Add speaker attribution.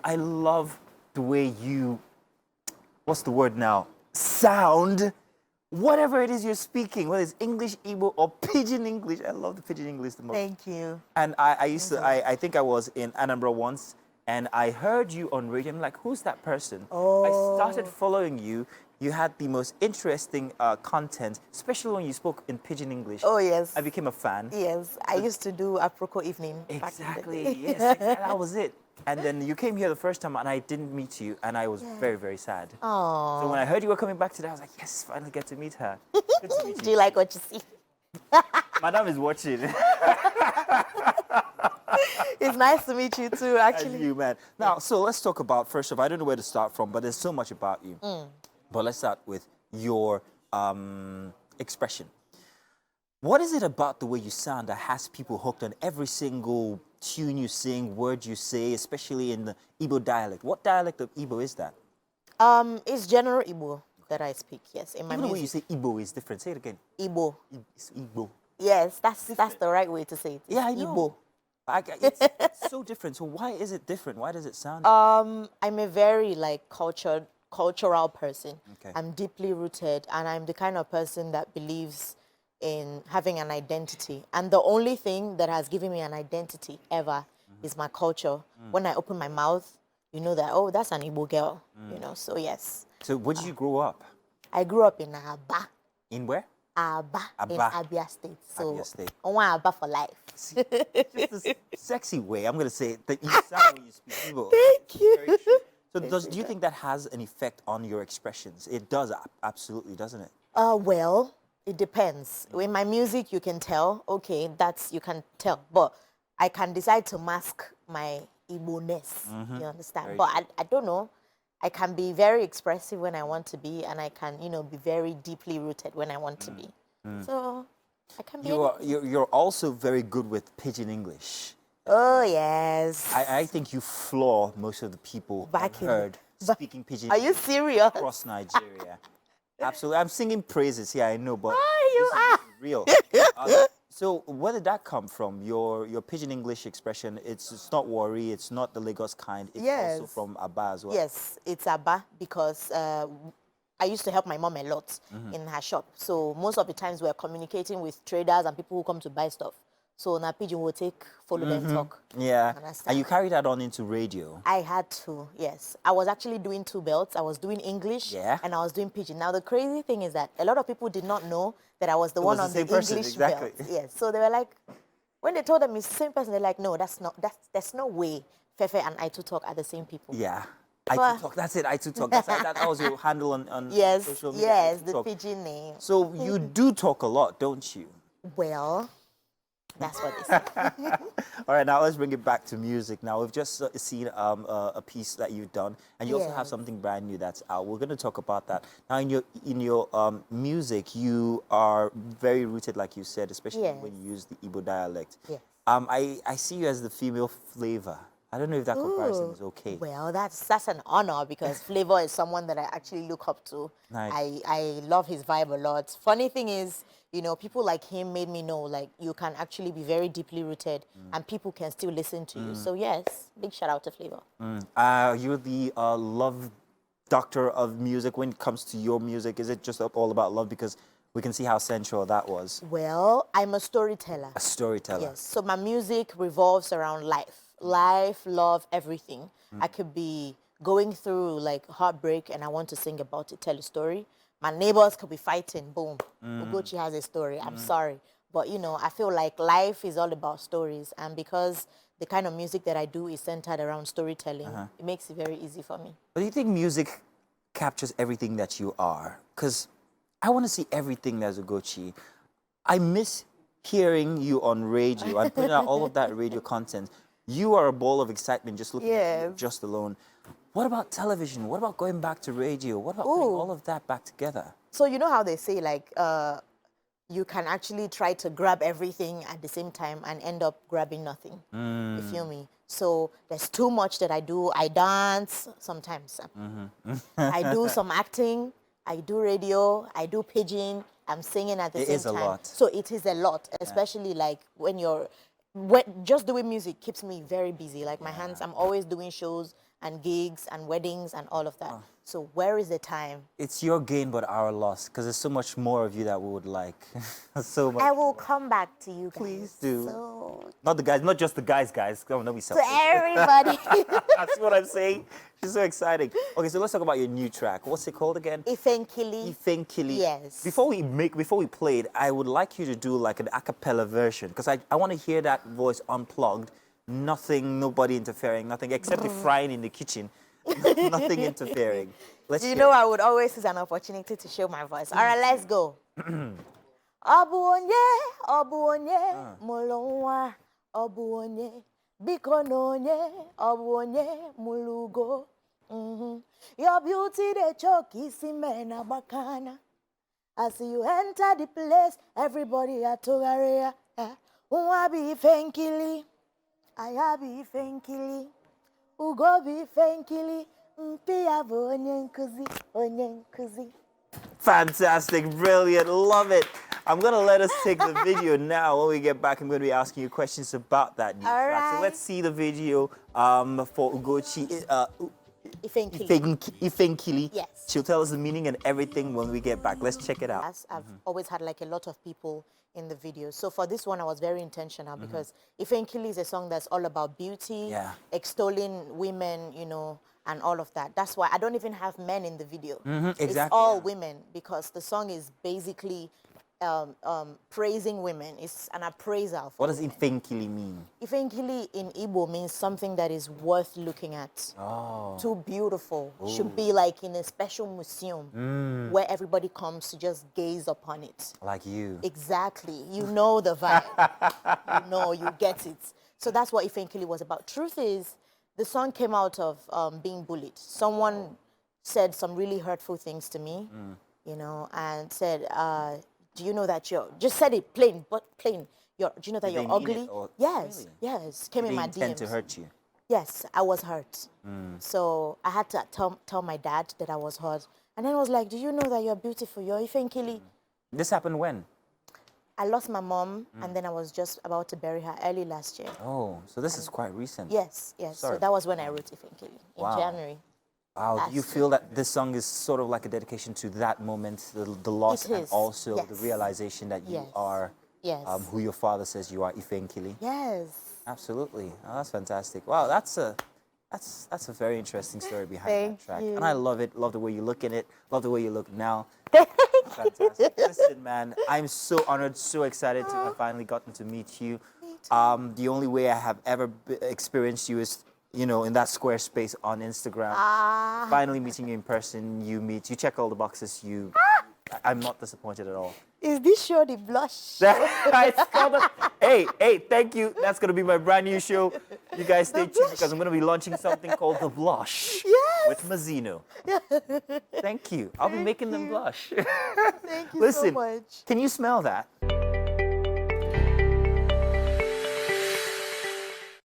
Speaker 1: I love the way you, what's the word now? Sound. Whatever it is you're speaking, whether it's English, Igbo, or Pidgin English. I love the Pidgin English the most.
Speaker 2: Thank you.
Speaker 1: And I think I was in Anambra once, and I heard you on radio. I'm like, who's that person? I started following you. You had the most interesting content, especially when you spoke in Pidgin English.
Speaker 2: Oh, yes.
Speaker 1: I became a fan.
Speaker 2: Yes, I used to do Afroco evening.
Speaker 1: Exactly. Yes, exactly. That was it. And then you came here the first time, and I didn't meet you, and I was very, very sad.
Speaker 2: Oh.
Speaker 1: So when I heard you were coming back today, I was like, yes, finally get to meet her. Good to meet
Speaker 2: Do you like what you see?
Speaker 1: Madam is watching.
Speaker 2: It's nice to meet you too, actually.
Speaker 1: And you, man. Now, so let's talk about, first of all, I don't know where to start from, but there's so much about you. But let's start with your expression. What is it about the way you sound that has people hooked on every single tune you sing, word you say, especially in the Igbo dialect? What dialect of Igbo is that?
Speaker 2: It's general Igbo that I speak, yes. In my
Speaker 1: Even the way you
Speaker 2: music.
Speaker 1: say Igbo is different. Say it again.
Speaker 2: Igbo.
Speaker 1: It's Igbo.
Speaker 2: Yes, that's the right way to say it.
Speaker 1: Yeah, I know.
Speaker 2: Igbo.
Speaker 1: It's so different. So why is it different? Why does it sound?
Speaker 2: I'm a very cultural person.
Speaker 1: Okay.
Speaker 2: I'm deeply rooted, and I'm the kind of person that believes in having an identity. And the only thing that has given me an identity ever is my culture. When I open my mouth, you know that, oh, that's an Igbo girl, you know, so yes.
Speaker 1: So where did you grow up?
Speaker 2: I grew up in Aba.
Speaker 1: In where?
Speaker 2: Aba, in
Speaker 1: Aba.
Speaker 2: Abia State. So,
Speaker 1: Abia State.
Speaker 2: I want Aba for life.
Speaker 1: See, just this sexy way, I'm going to say it, that you sound when you speak Igbo.
Speaker 2: Thank you.
Speaker 1: Very true. So do you think that has an effect on your expressions? It does, absolutely, doesn't it?
Speaker 2: Well, it depends. In my music, you can tell, okay, you can tell. But I can decide to mask my Igbo-ness, you understand?
Speaker 1: Very
Speaker 2: But I don't know. I can be very expressive when I want to be, and I can, be very deeply rooted when I want to be. So I can be
Speaker 1: You're also very good with Pidgin English.
Speaker 2: Oh, yes.
Speaker 1: I think you floor most of the people I've heard speaking Pidgin
Speaker 2: Are you
Speaker 1: English
Speaker 2: serious?
Speaker 1: across Nigeria. Absolutely. I'm singing praises here, I know, but
Speaker 2: You are.
Speaker 1: this is real. So where did that come from? Your Pidgin English expression, it's not Wari, it's not the Lagos kind, it's also from Aba as well.
Speaker 2: Yes, it's Aba because I used to help my mom a lot in her shop. So most of the times we're communicating with traders and people who come to buy stuff. So now Pidgin will follow them talk.
Speaker 1: Yeah.
Speaker 2: Understand?
Speaker 1: And you carry that on into radio.
Speaker 2: I had to, yes. I was actually doing two belts. I was doing English and I was doing Pidgin. Now the crazy thing is that a lot of people did not know that I was the one on the English belt. Yes. So they were like, when they told them it's the same person, they're like, no, there's no way Fefe and I to talk are the same people.
Speaker 1: Yeah. I talk. That's it. I talk. That was your handle on social media.
Speaker 2: Yes, the Pidgin name.
Speaker 1: So you do talk a lot, don't you?
Speaker 2: Well, that's what they say.
Speaker 1: All right, now let's bring it back to music. Now we've just seen a piece that you've done, and you also have something brand new that's out. We're going to talk about that. Now, in your music, you are very rooted, like you said, especially when you use the Igbo dialect.
Speaker 2: Yes.
Speaker 1: I see you as the female flavor. I don't know if that comparison is okay.
Speaker 2: Well, that's an honor because Flavor is someone that I actually look up to.
Speaker 1: Nice.
Speaker 2: I love his vibe a lot. Funny thing is, people like him made me know, like, you can actually be very deeply rooted and people can still listen to you. So, yes, big shout out to Flavor.
Speaker 1: You're the love doctor of music when it comes to your music. Is it just all about love? Because we can see how sensual that was.
Speaker 2: Well, I'm a storyteller.
Speaker 1: A storyteller.
Speaker 2: Yes. So my music revolves around life. Life, love, everything. I could be going through like heartbreak and I want to sing about it, tell a story. My neighbors could be fighting, boom. Ugoccie has a story, I'm sorry. But I feel like life is all about stories, and because the kind of music that I do is centered around storytelling, it makes it very easy for me.
Speaker 1: But do you think music captures everything that you are? Because I want to see everything that's Ugoccie. I miss hearing you on radio and putting out all of that radio content. You are a ball of excitement just looking at you just alone. What about television? What about going back to radio? What about putting all of that back together?
Speaker 2: So you know how they say, like, you can actually try to grab everything at the same time and end up grabbing nothing. You feel me? So there's too much that I do. I dance sometimes. I do some acting. I do radio. I do Pidgin. I'm singing at the same time.
Speaker 1: It is a lot.
Speaker 2: So it is a lot, especially like when you're just doing music keeps me very busy. Like my hands, I'm always doing shows and gigs and weddings and all of that. So where is the time?
Speaker 1: It's your gain, but our loss, because there's so much more of you that we would like. So much.
Speaker 2: I will come back to you guys.
Speaker 1: Please do.
Speaker 2: So,
Speaker 1: Not the guys, not just the guys. Come on, don't be
Speaker 2: to
Speaker 1: selfish.
Speaker 2: everybody.
Speaker 1: That's what I'm saying. She's so exciting. Okay, so let's talk about your new track. What's it called again?
Speaker 2: Ifenkili.
Speaker 1: Ifenkili.
Speaker 2: Yes.
Speaker 1: Before we play it, I would like you to do like an a cappella version, because I want to hear that voice unplugged. Nothing, nobody interfering, nothing except the frying in the kitchen. Nothing interfering. Let's
Speaker 2: You
Speaker 1: hear
Speaker 2: know,
Speaker 1: it.
Speaker 2: I would always use an opportunity to show my voice. All right, let's go. Obuonye, obuonye, molonwa, obuonye, bikononye, obuonye, mulugo. Your beauty they choke, isi mena bakana. As you enter the place, everybody at Togaria. Uwabi Ifenkili, ayabi Ifenkili, Ugobi Ifenkili, mpiyabo onye nkuzi.
Speaker 1: Fantastic, brilliant, love it. I'm going to let us take the video now. When we get back, I'm going to be asking you questions about that new track.
Speaker 2: Right.
Speaker 1: So let's see the video for Ugoccie.
Speaker 2: Ifenkili.
Speaker 1: Ifenkili.
Speaker 2: Yes.
Speaker 1: She'll tell us the meaning and everything when we get back. Let's check it out.
Speaker 2: As I've always had like a lot of people in the video. So for this one, I was very intentional because Ifenkili is a song that's all about beauty, extolling women, you know, and all of that. That's why I don't even have men in the video.
Speaker 1: Exactly.
Speaker 2: It's all women because the song is basically praising women. It's an appraisal. For
Speaker 1: What does
Speaker 2: women.
Speaker 1: Ifenkili mean?
Speaker 2: Ifenkili in Igbo means something that is worth looking at.
Speaker 1: Oh.
Speaker 2: Too beautiful. Should be like in a special museum where everybody comes to just gaze upon it.
Speaker 1: Like you.
Speaker 2: Exactly. You know the vibe. You know, you get it. So that's what Ifenkili was about. Truth is, the song came out of being bullied. Someone said some really hurtful things to me, you know, and said, do you know that you're, just said it plain, but plain, do you know that
Speaker 1: Did they
Speaker 2: you're
Speaker 1: mean it
Speaker 2: ugly?
Speaker 1: or-
Speaker 2: Yes,
Speaker 1: Really?
Speaker 2: yes. Came in
Speaker 1: They
Speaker 2: my
Speaker 1: intend
Speaker 2: DMs.
Speaker 1: to hurt you.
Speaker 2: Yes, I was hurt. So I had to tell my dad that I was hurt. And then I was like, do you know that you're beautiful? You're Ifenkili.
Speaker 1: This happened when?
Speaker 2: I lost my mom, and then I was just about to bury her early last year.
Speaker 1: Oh, so this is quite recent.
Speaker 2: Yes, yes.
Speaker 1: Sorry.
Speaker 2: So that was when I wrote Ifenkili, in
Speaker 1: Wow.
Speaker 2: January.
Speaker 1: Wow, do you
Speaker 2: Last
Speaker 1: feel that this song is sort of like a dedication to that moment, the loss,
Speaker 2: It
Speaker 1: and
Speaker 2: is,
Speaker 1: also the
Speaker 2: yes.
Speaker 1: realization that you
Speaker 2: Yes.
Speaker 1: are
Speaker 2: Yes.
Speaker 1: who your father says you are, Ifenkili?
Speaker 2: Yes.
Speaker 1: Absolutely. Oh, that's fantastic. Wow, that's a very interesting story behind
Speaker 2: Thank
Speaker 1: that track.
Speaker 2: you.
Speaker 1: And I love it. Love the way you look in it. Love the way you look now. Fantastic. Listen, man, I'm so honored, so excited to have finally gotten to meet you. The only way I have ever experienced you is, you know, in that square space on Instagram. Finally meeting you in person, you check all the boxes. I'm not disappointed at all.
Speaker 2: Is this show the blush?
Speaker 1: Hey, thank you. That's going to be my brand new show. You guys stay tuned because I'm going to be launching something called The Blush with Mazzino. Thank you. I'll be making them blush.
Speaker 2: Thank you
Speaker 1: Listen,
Speaker 2: so much.
Speaker 1: can you smell that?